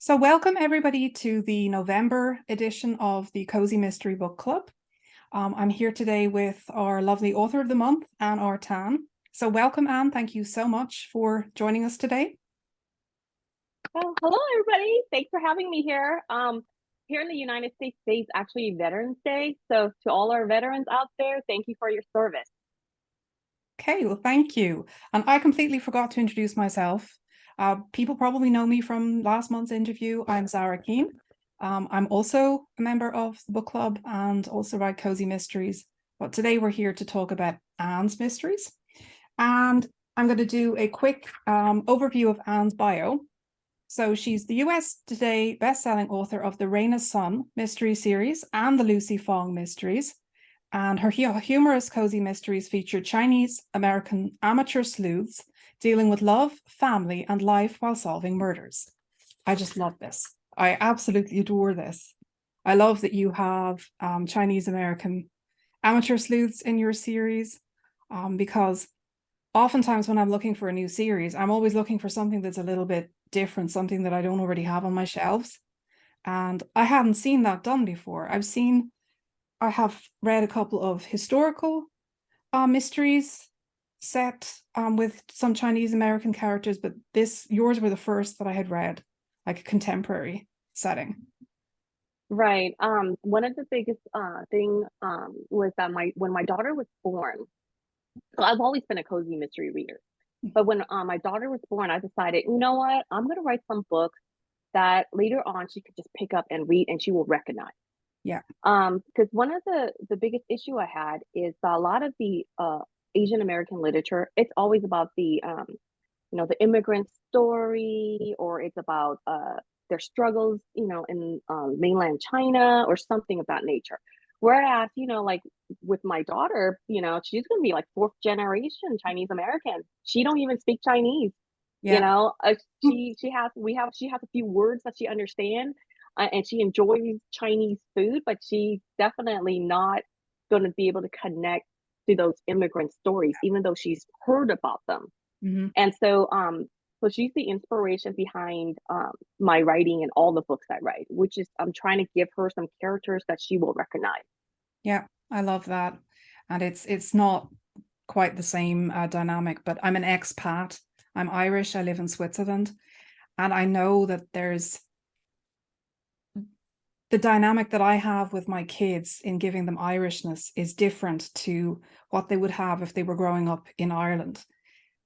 So welcome everybody to the November edition of the Cozy Mystery Book Club. I'm here today with our lovely author of the month, Anne R. Tan. So welcome, Anne. Thank you so much for joining us today. Oh, hello, everybody. Thanks for having me here. Here in the United States, today's actually Veterans Day. So to all our veterans out there, thank you for your service. Okay, well, thank you. And I completely forgot to introduce myself. People probably know me from last month's interview. I'm Zara Keane. I'm also a member of the book club and also write Cozy Mysteries. But today we're here to talk about Anne's mysteries. And I'm going to do a quick overview of Anne's bio. So she's the US Today bestselling author of the Rain of Sun mystery series and the Lucy Fong mysteries. And her humorous cozy mysteries feature Chinese American amateur sleuths dealing with love, family, and life while solving murders. I just love this. I absolutely adore this. I love that you have Chinese American amateur sleuths in your series because oftentimes when I'm looking for a new series, I'm always looking for something that's a little bit different, something that I don't already have on my shelves. And I hadn't seen that done before. I have read a couple of historical mysteries set with some Chinese American characters, but yours were the first that I had read, like a contemporary setting. Right. One of the biggest thing was that when my daughter was born, so I've always been a cozy mystery reader. But when my daughter was born, I decided, you know what, I'm gonna write some books that later on she could just pick up and read and she will recognize. Yeah. Because one of the biggest issue I had is a lot of the Asian American literature, it's always about the immigrant story, or it's about their struggles, in mainland China or something of that nature. Whereas, like with my daughter, she's gonna be like fourth generation Chinese American. She don't even speak Chinese. You Yeah. know, she has a few words that she understands, and she enjoys Chinese food, but she's definitely not going to be able to connect to those immigrant stories, even though she's heard about them. Mm-hmm. And so she's the inspiration behind my writing and all the books I write, which is I'm trying to give her some characters that she will recognize. Yeah, I love that. And it's not quite the same dynamic, but I'm an expat. I'm Irish. I live in Switzerland. And I know that there's the dynamic that I have with my kids in giving them Irishness is different to what they would have if they were growing up in Ireland.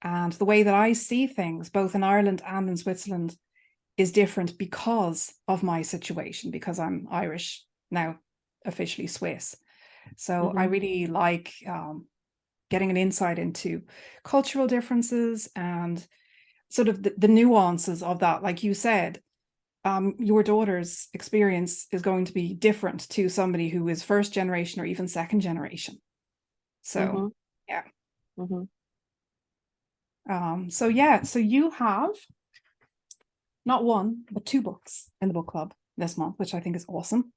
And the way that I see things, both in Ireland and in Switzerland, is different because of my situation, because I'm Irish now, officially Swiss. So I Mm-hmm. really like getting an insight into cultural differences and sort of the nuances of that. Like you said, your daughter's experience is going to be different to somebody who is first generation or even second generation. So, Mm-hmm. yeah. Mm-hmm. So you have not one, but two books in the book club this month, which I think is awesome.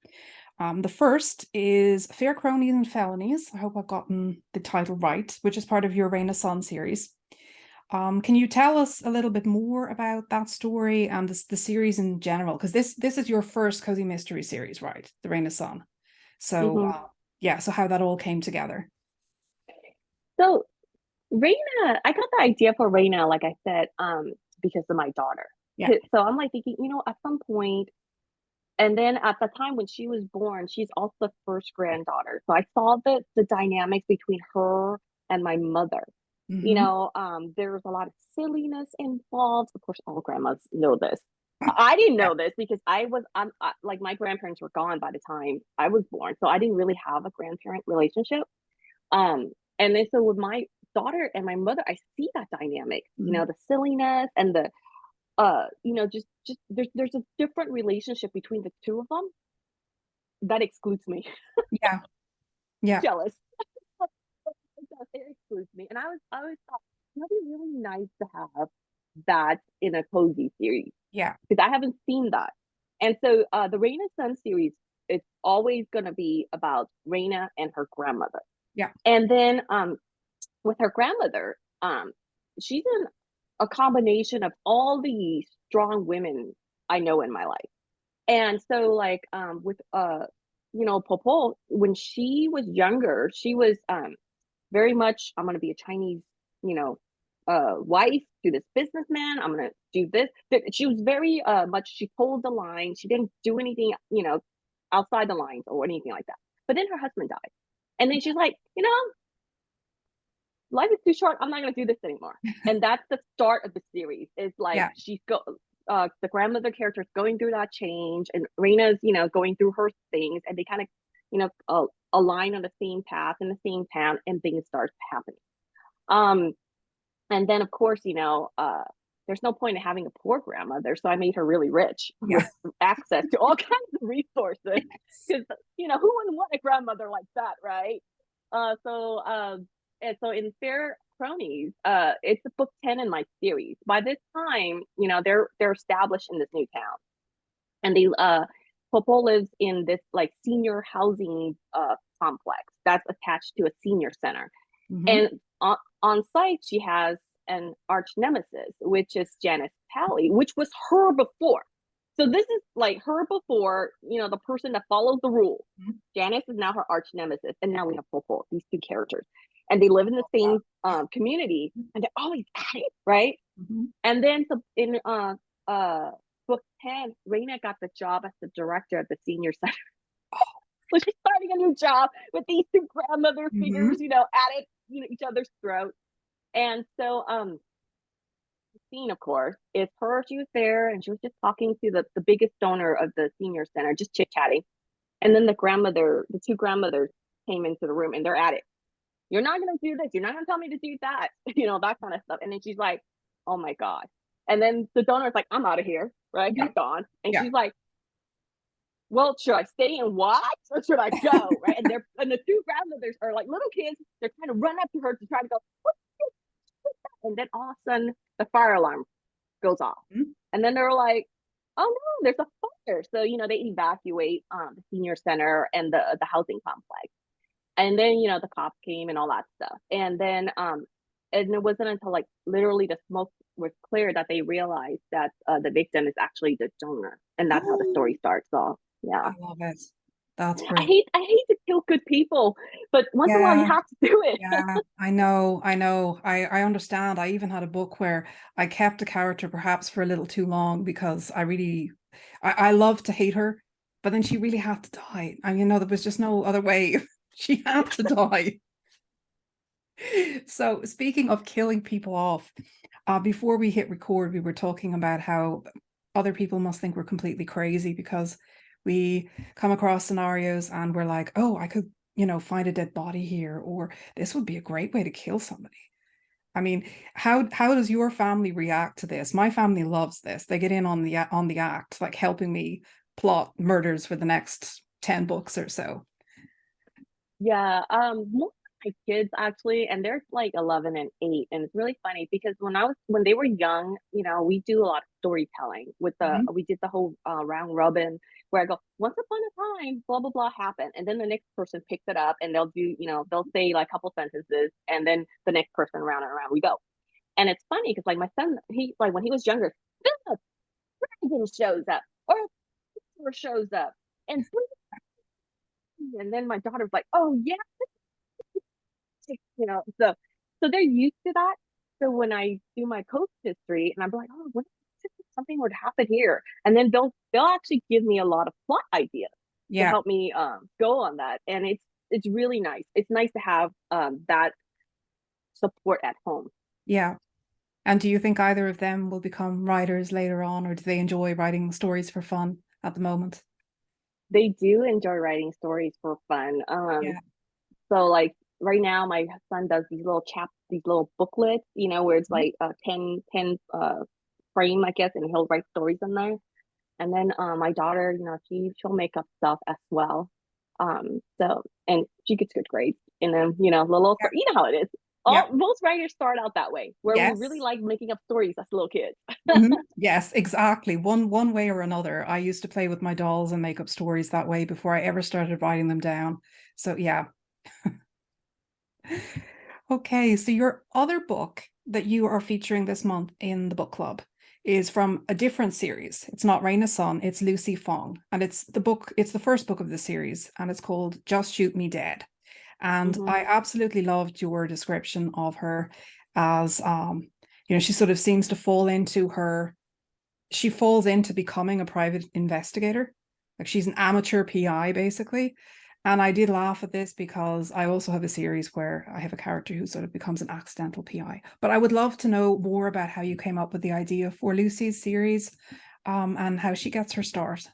The first is Fair Cronies and Felonies. I hope I've gotten the title right, which is part of your Rain of Sun series. Can you tell us a little bit more about that story and the series in general? Because this is your first cozy mystery series, right? The Rain of Sun. So Mm-hmm. yeah, so how that all came together. So Reina, I got the idea for Reina, like I said, because of my daughter. Yeah. So I'm like thinking, at some point, and then at the time when she was born, she's also the first granddaughter. So I saw the dynamics between her and my mother. Mm-hmm. There was a lot of silliness involved. Of course, all grandmas know this. I didn't Yeah. know this because like my grandparents were gone by the time I was born, so I didn't really have a grandparent relationship. And then so with my daughter and my mother, I see that dynamic, Mm-hmm. the silliness and the just there's a different relationship between the two of them that excludes me. Yeah. Yeah. Jealous. It excludes me. And I always thought it'd be really nice to have that in a cozy series Yeah. because I haven't seen that. And so the Raina Sun series, it's always gonna be about Raina and her grandmother. Yeah. And then with her grandmother, she's in a combination of all the strong women I know in my life. And so like with Popo, when she was younger, she was very much, I'm gonna be a Chinese, you know, wife to this businessman. I'm gonna do this. She was very much, she pulled the line. She didn't do anything, outside the lines or anything like that. But then her husband died. And then she's like, life is too short. I'm not gonna do this anymore. And that's the start of the series. It's like Yeah. the grandmother character is going through that change, and Reina's, going through her things, and they kind of, align on the same path in the same town, and things start happening. Um, and then of course, there's no point in having a poor grandmother, so I made her really rich with Yeah. access to all kinds of resources. Yes. Because who wouldn't want a grandmother like that, right? And so in Fair Cronies, it's a book 10 in my series. By this time, they're established in this new town, and they Popo lives in this like senior housing complex that's attached to a senior center. Hmm. And on site, she has an arch nemesis, which is Janice Pally, which was her before. So this is like her before, the person that follows the rules. Janice is now her arch nemesis, and now we have Popo, these two characters, and they live in the same community, and they're always at it, right? Hmm. And then so in book 10, Reina got the job as the director of the senior center. So she's starting a new job with these two grandmother Hmm. figures, at it, each other's throat. And so the scene, of course, is her. She was there and she was just talking to the biggest donor of the senior center, just chit-chatting. And then the two grandmothers came into the room, and they're at it. You're not gonna do this, you're not gonna tell me to do that, that kind of stuff. And then she's like, oh my God. And then the donor's like, I'm out of here, right? Yeah. He's gone. And Yeah. she's like, well, should I stay and watch or should I go? Right. And the two grandmothers are like little kids. They're trying to run up to her to try to go, what's that? And then all of a sudden the fire alarm goes off. Mhm. And then they're like, oh no, there's a fire. So, they evacuate the senior center and the housing complex. And then, the cops came and all that stuff. And it wasn't until like literally the smoke was clear that they realized that the victim is actually the donor. And that's how the story Oh, starts off. Yeah. I love it. That's I brilliant. hate I hate to kill good people, but once in a while you Yeah. have to do it. Yeah, I know, I know. I understand. I even had a book where I kept a character perhaps for a little too long because I love to hate her, but then she really had to die. And there was just no other way. She had to die. So speaking of killing people off, before we hit record, we were talking about how other people must think we're completely crazy because we come across scenarios and we're like, oh, I could, find a dead body here, or this would be a great way to kill somebody. I mean, how does your family react to this? My family loves this. They get in on the act, like helping me plot murders for the next 10 books or so. Yeah, most of my kids actually, and they're like 11 and 8, and it's really funny because when they were young, we do a lot of storytelling Mhm. we did the whole round robin where I go, once upon a time, blah blah blah happened, and then the next person picks it up and they'll say like a couple sentences, and then the next person, around and around we go. And it's funny because like my son, he like when he was younger, the dragon shows up or a creature shows up, and then my daughter's like, oh yeah, so they're used to that. So when I do my coach history and I'm like, oh, what if something would happen here? And then they'll actually give me a lot of plot ideas to Yeah, help me go on that. And it's really nice. It's nice to have that support at home. yeah. And do you think either of them will become writers later on, or do they enjoy writing stories for fun at the moment? They do enjoy writing stories for fun. Yeah. So like right now my son does these little booklets, where it's Mhm. like 10 frame, I guess, and he'll write stories in there. And then my daughter, she'll make up stuff as well. And she gets good grades. And then, little, Yeah. how it is. Yeah. All most writers start out that way, where we really Yes. like making up stories as little kids. Mhm. Yes, exactly. One way or another. I used to play with my dolls and make up stories that way before I ever started writing them down. So yeah. Okay, so your other book that you are featuring this month in the book club is from a different series. It's not Raina's Son, it's Lucy Fong. And it's the first book of the series, and it's called Just Shoot Me Dead. And Mm-hmm. I absolutely loved your description of her as she sort of seems to she falls into becoming a private investigator. Like she's an amateur PI basically. And I did laugh at this because I also have a series where I have a character who sort of becomes an accidental PI. But I would love to know more about how you came up with the idea for Lucy's series, and how she gets her start.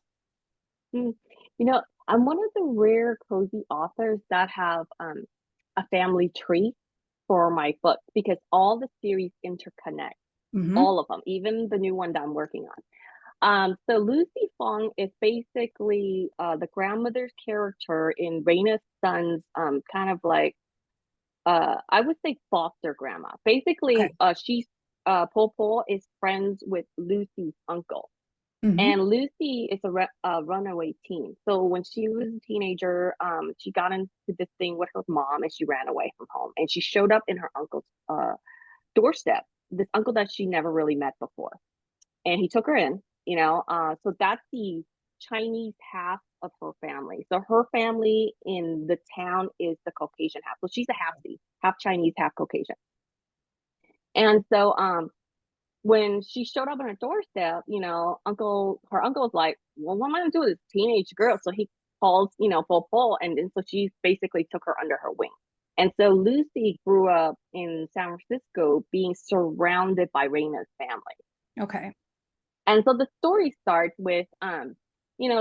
Mm. You know, I'm one of the rare cozy authors that have a family tree for my books because all the series interconnect, Mm-hmm. all of them, even the new one that I'm working on. So Lucy Fong is basically the grandmother's character in Raina's son's kind of like I would say foster grandma. Okay. Basically, she's Po Po is friends with Lucy's uncle. Mm-hmm. And Lucy is a runaway teen. So when she was a teenager, she got into this thing with her mom and she ran away from home. And she showed up in her uncle's doorstep, this uncle that she never really met before. And he took her in, so that's the Chinese half of her family. So her family in the town is the Caucasian half. So she's a half Chinese, half Caucasian. And so when she showed up on her doorstep, her uncle was like, well, what am I gonna do with this teenage girl? So he calls, Po Po, and then so she basically took her under her wing. And so Lucy grew up in San Francisco being surrounded by Raina's family. Okay. And so the story starts with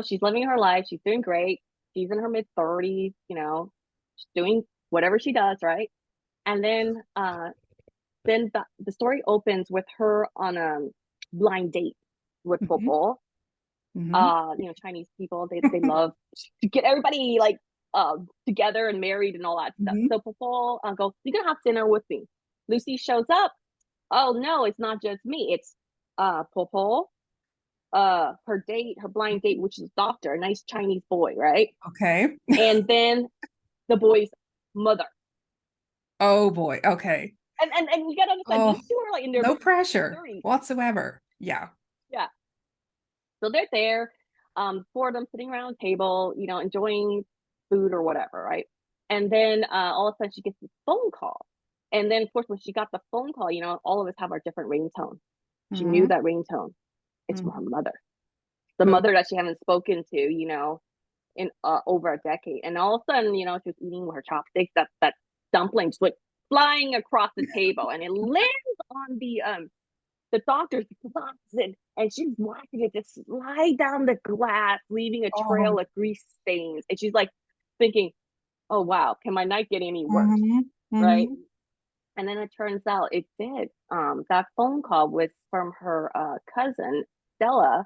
she's living her life, she's doing great, she's in her mid 30s, she's doing whatever she does, right? And then the story opens with her on a blind date with Mm-hmm. Popo. Mm-hmm. Chinese people, they love to get everybody like together and married and all that stuff. Mm-hmm. So Popo goes, "You're gonna have dinner with me." Lucy shows up. Oh no, it's not just me. It's Popo, her blind date, which is a doctor, a nice Chinese boy, right? Okay. And then the boy's mother. Oh boy. Okay. And you gotta understand Oh, these two are like in their no mid pressure 30s. whatsoever. Yeah. Yeah. So they're there, four of them sitting around a table, enjoying food or whatever, right? And then all of a sudden she gets this phone call. And then of course when she got the phone call, all of us have our different ringtone. She knew Mm-hmm. that ringtone. It's from her Mm-hmm. mother. The Oh, mother that she haven't spoken to, in over a decade. And all of a sudden, she was eating with her chopsticks. That dumpling just went flying across the table, and it lands on the doctor's glass, and she's watching it just slide down the glass, leaving a oh. trail of grease stains. And she's like thinking, "Oh wow, can my night get any worse?" Mm-hmm. Right? Mm-hmm. And then it turns out it did. That phone call was from her cousin Stella,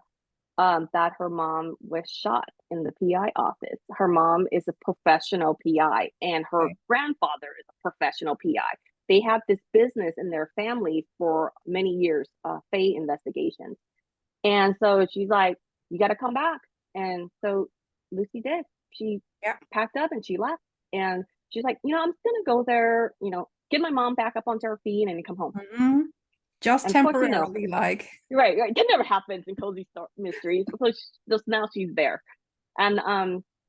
that her mom was shot in the PI office. Her mom is a professional PI, and her Okay. grandfather is a professional PI. They have this business in their family for many years, Fate Investigations. And so she's like, "You got to come back." And so Lucy did. She Yeah. packed up and she left. And she's like, I'm just going to go there, get my mom back up onto her feet and come home. Mm-hmm. Just And of course, temporarily, like. right. That never happens in cozy mysteries. So just now she's there, and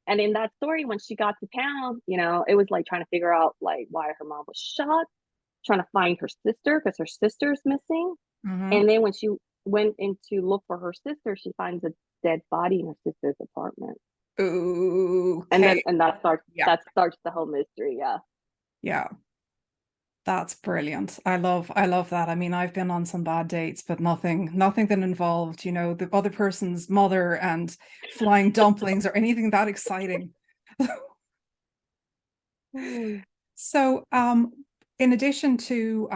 in that story, when she got to town, it was like trying to figure out like why her mom was shot, trying to find her sister because her sister's missing, Mm-hmm. and then when she went in to look for her sister, she finds a dead body in her sister's apartment, and then Okay. and that starts Yeah. that starts the whole mystery. Yeah. Yeah. That's brilliant. I love that. I mean, I've been on some bad dates, but nothing that involved, the other person's mother and flying dumplings or anything that exciting. Hmm. So, in addition to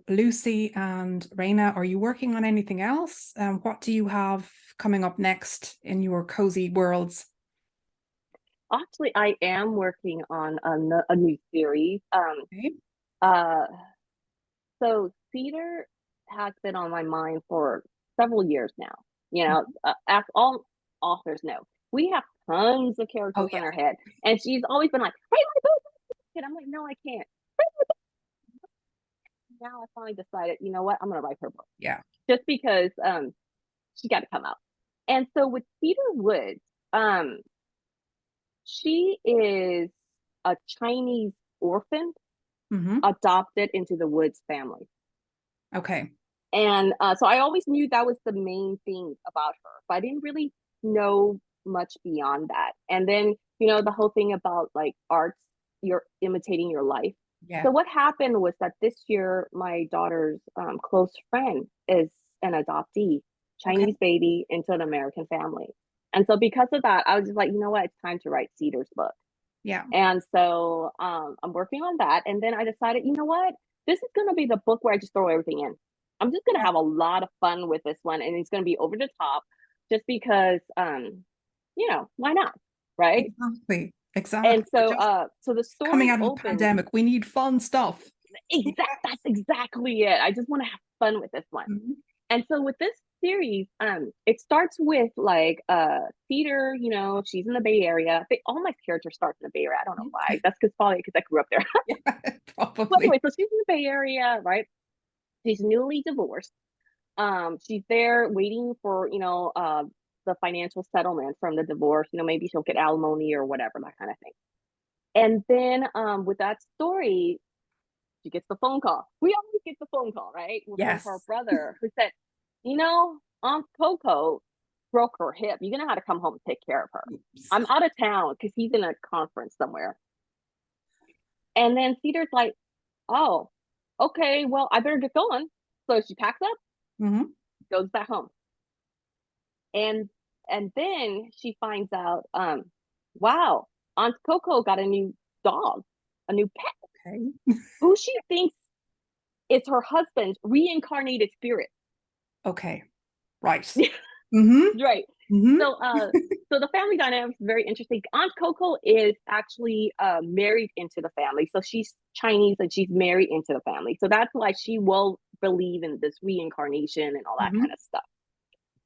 Lucy and Reina, are you working on anything else? What do you have coming up next in your cozy worlds? Actually, I am working on a new series. Okay. Uh, So theater has been on my mind for several years now. As all authors know, we have tons of Oh characters in yeah. our head, and she's always been like, "Write my book," and I'm like, "No, I can't." Now I finally decided, you know what? I'm gonna write her book. Yeah. just because she got to come out. And so with Cedar Woods, um, she is a Chinese orphan Hmm. adopted into the Woods family. Okay. And so I always knew that was the main thing about her, but I didn't really know much beyond that. And then, the whole thing about like arts, you're imitating your life. Yeah. So what happened was that this year, my daughter's close friend is an adoptee, Okay. Chinese baby into an American family. And so because of that, I was just like, you know what, it's time to write Cedar's book. Yeah. And so I'm working on that. And then I decided, you know what? This is going to be the book where I just throw everything in. I'm just going to Yeah. have a lot of fun with this one. And it's going to be over the top just because, why not? Right. Exactly. And Exactly. We're so, just so the coming story out of a opens. pandemic. We need fun stuff. That's exactly it. I just want to have fun with this one. Mhm. And so with this series, it starts with like Cedar, she's in the Bay Area. All my characters start in the Bay Area. I don't know why. That's probably because I grew up there. Yeah, But probably. anyway, so she's in the Bay Area, right? She's newly divorced. She's there waiting for, the financial settlement from the divorce. Maybe she'll get alimony or whatever, that kind of thing. And then with that story, she gets the phone call. We always get the phone call, right? From her Yes. brother who said, Aunt Coco broke her hip. You're gonna have to come home and take care of her. I'm out of town because he's in a conference somewhere. And then Cedar's like, oh, okay, well, I better get going. So she packs up, Hmm. goes back home. And then she finds out, wow, Aunt Coco got a new dog, a new pet, Okay. who she thinks is her husband's reincarnated spirit. Okay. Right. Hmm. Right. Hmm. So the family dynamic is very interesting. Aunt Coco is actually married into the family. So she's Chinese and she's married into the family. So that's why she will believe in this reincarnation and all that Hmm. kind of stuff.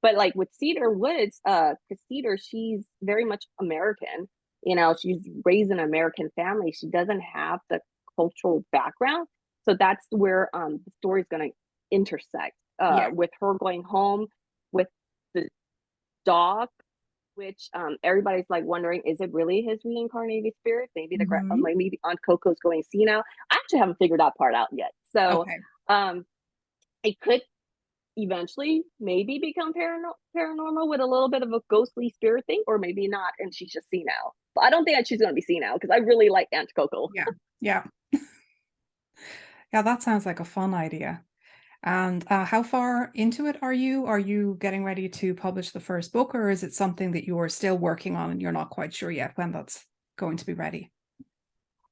But like with Cedar Woods, because Cedar, she's very much American. She's raised in an American family. She doesn't have the cultural background. So that's where the story's gonna intersect Yeah. with her going home with the dog, which everybody's like wondering, is it really his reincarnated spirit? Maybe Hmm. maybe Aunt Coco's going senile. I actually haven't figured that part out yet. So Okay. um, it could eventually maybe become paranormal with a little bit of a ghostly spirit thing, or maybe not, and she's just senile. But I don't think that she's going to be senile because I really like Aunt Coco. Yeah. Yeah. Yeah. That sounds like a fun idea. And how far into it are you? Are you getting ready to publish the first book, or is it something that you are still working on and you're not quite sure yet when that's going to be ready?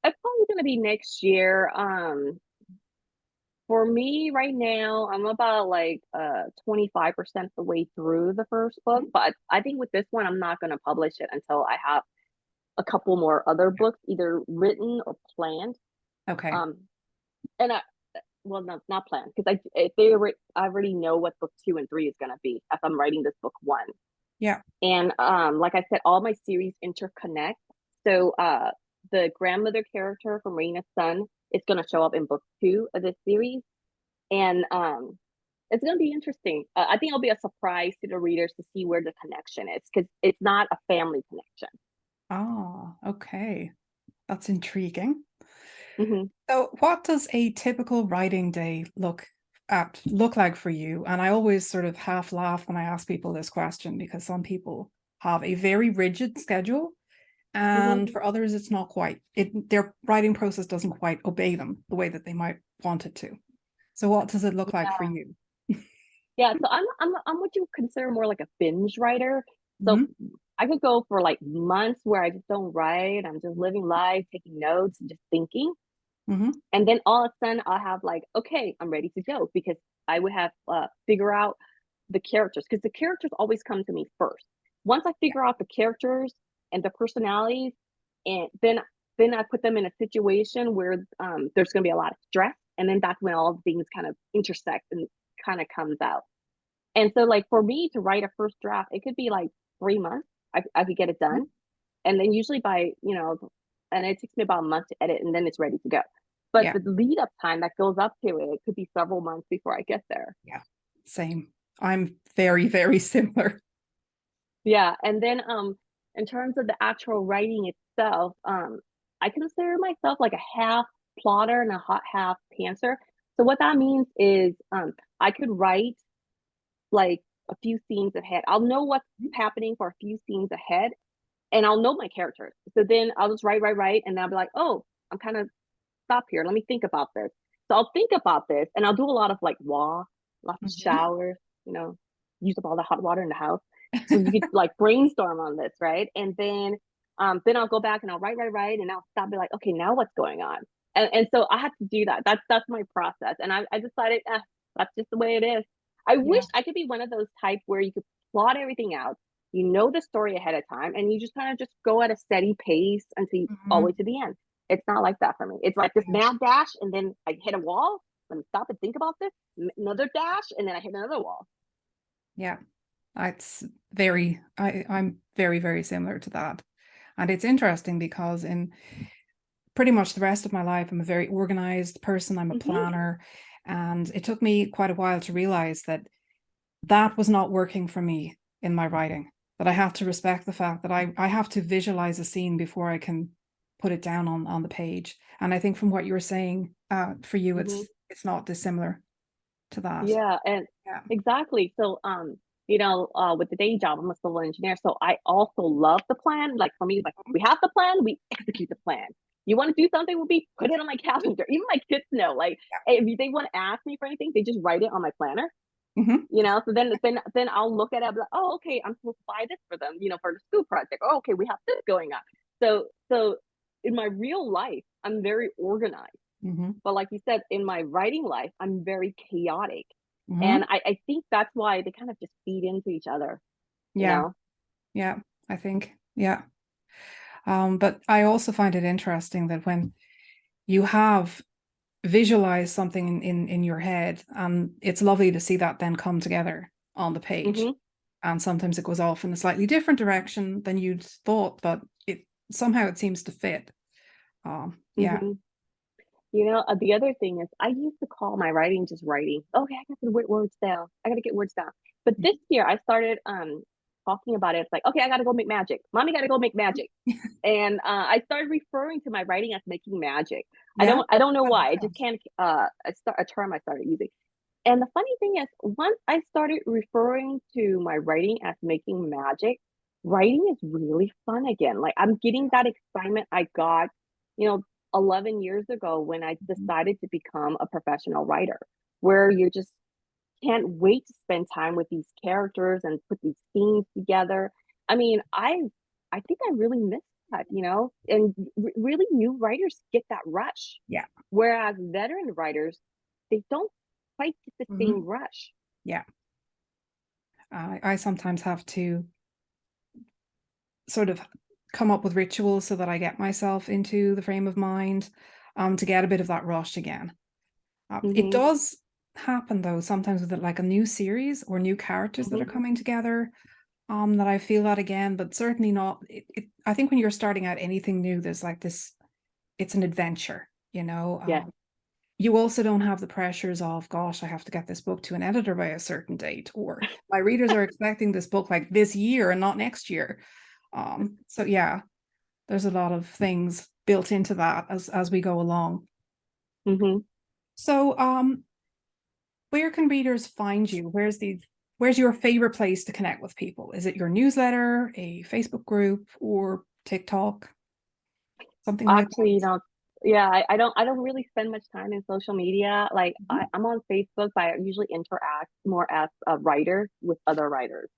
It's probably going to be next year. For me right now, I'm about like 25% the way through the first book, Mhm. but I think with this one, I'm not going to publish it until I have a couple more other books either written or planned. Okay. Um, and I, well, not planned because I already know what book 2 and 3 is going to be as I'm writing this book 1. Yeah. And like I said, all my series interconnect. So the grandmother character from Raina's son is going to show up in book 2 of this series, and it's going to be interesting. I think it'll be a surprise to the readers to see where the connection is because it's not a family connection. Oh, okay. That's intriguing. Hmm. So, what does a typical writing day look like for you? And I always sort of half laugh when I ask people this question because some people have a very rigid schedule, and Hmm. for others, it's not quite. Their writing process doesn't quite obey them the way that they might want it to. So, what does it look like for you? Yeah, so I'm what you consider more like a binge writer. So Hmm. I could go for like months where I just don't write. I'm just living life, taking notes, and just thinking. Hmm. And then all of a sudden I'll have like, okay, I'm ready to go because I would have figure out the characters because the characters always come to me first. Once I Yeah. figure out the characters and the personalities, and then I put them in a situation where there's going to be a lot of stress, and then that's when all things kind of intersect and kind of comes out. And so, like for me to write a first draft, it could be like 3 months. I could get it done, and then usually by and it takes me about a month to edit, and then it's ready to go. But Yeah. the lead up time that goes up to it, it could be several months before I get there. Yeah. same. I'm very, very similar. Yeah, and then in terms of the actual writing itself, I consider myself like a half plotter and a hot half pantser. So what that means is I could write like a few scenes ahead. I'll know what's happening for a few scenes ahead, and I'll know my characters. So then I'll just write, and I'll be like, oh, I'm kind of stop here. Let me think about this. So I'll think about this, and I'll do a lot of like lots of Mhm. showers, use up all the hot water in the house. So you could like brainstorm on this, right? And then I'll go back and I'll write, and I'll stop and be like, okay, now what's going on? And so I have to do that. That's my process. And I decided, that's just the way it is. I wish Yeah. I could be one of those type where you could plot everything out, you know the story ahead of time, and you just kind of just go at a steady pace until all the way Mhm. to the end. It's not like that for me. It's like this Yeah. mad dash, and then I hit a wall. Let me stop and think about this. Another dash, and then I hit another wall. Yeah. It's I'm very, very similar to that. And it's interesting because in pretty much the rest of my life, I'm a very organized person. I'm a Hmm. planner. And it took me quite a while to realize that that was not working for me in my writing, that I have to respect the fact that I have to visualize a scene before I can put it down on the page. And I think from what you were saying, for you, Hmm. it's not dissimilar to that. Yeah, and Yeah. exactly. So, with the day job, I'm a civil engineer. So I also love the plan. Like for me, like we have the plan, we execute the plan. You want to do something with me? Put it on my calendar. Even my kids know. Like, if they want to ask me for anything, they just write it on my planner. Hmm. So then I'll look at it, I'll be like, oh, okay, I'm supposed to buy this for them, for the school project. Oh, okay, we have this going on. So in my real life, I'm very organized. Hmm. But like you said, in my writing life, I'm very chaotic. And Hmm. I think that's why they kind of just feed into each other, you Yeah. know? Yeah. I think, yeah. But I also find it interesting that when you have visualized something in your head, and it's lovely to see that then come together on the page. Mm-hmm. And sometimes it goes off in a slightly different direction than you'd thought, but it somehow it seems to fit. Yeah. Mm-hmm. The other thing is I used to call my writing just writing. Okay, I got to get words down. I got to get words down. But this year I started talking about it. It's like, okay, I got to go make magic. Mommy got to go make magic. And I started referring to my writing as making magic. I Yeah. don't I don't know I why. love I just that. can't a term I started using. And the funny thing is, once I started referring to my writing as making magic, writing is really fun again. Like I'm getting that excitement I got, you know, 11 years ago when I Mhm. decided to become a professional writer, where you just can't wait to spend time with these characters and put these scenes together. I mean, I think I really miss that, and really new writers get that rush, Yeah. whereas veteran writers, they don't quite get the same Hmm. rush. Yeah. I sometimes have to sort of come up with rituals so that I get myself into the frame of mind, to get a bit of that rush again. It Hmm. does happen though sometimes with like a new series or new characters that are Hmm. coming together, that I feel that again, but certainly not. I think when you're starting out anything new, there's like this, it's an adventure, you know. Yes. You also don't have the pressures of, gosh, I have to get this book to an editor by a certain date, or my readers are expecting this book like this year and not next year. So yeah, there's a lot of things built into that as we go along. Hmm. So where can readers find you? Where's your favorite place to connect with people? Is it your newsletter, a Facebook group, or TikTok? Something like Actually, yeah, I don't really spend much time in social media. Like that? I'm on Facebook, but I usually interact more as a writer with other writers.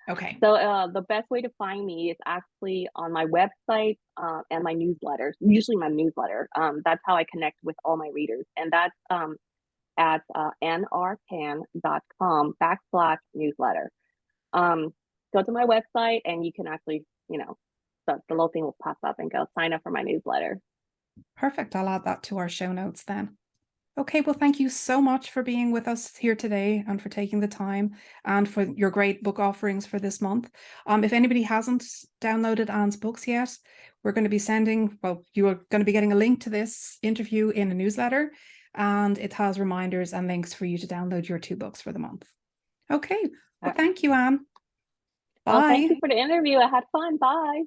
Okay. So the best way to find me is actually on my website and my newsletters. Usually my newsletter. That's how I connect with all my readers, and that's at nrpan.com/newsletter. Um, Go to my website, and you can actually, the little thing will pop up and go sign up for my newsletter. Perfect. I'll add that to our show notes then. Okay, well, thank you so much for being with us here today and for taking the time and for your great book offerings for this month. If anybody hasn't downloaded Anne's books yet, we're going to be you are going to be getting a link to this interview in a newsletter, and it has reminders and links for you to download your 2 books for the month. Okay. Uh, Well, thank you, Anne. well, thank you Bye. for the interview. I had fun. Bye.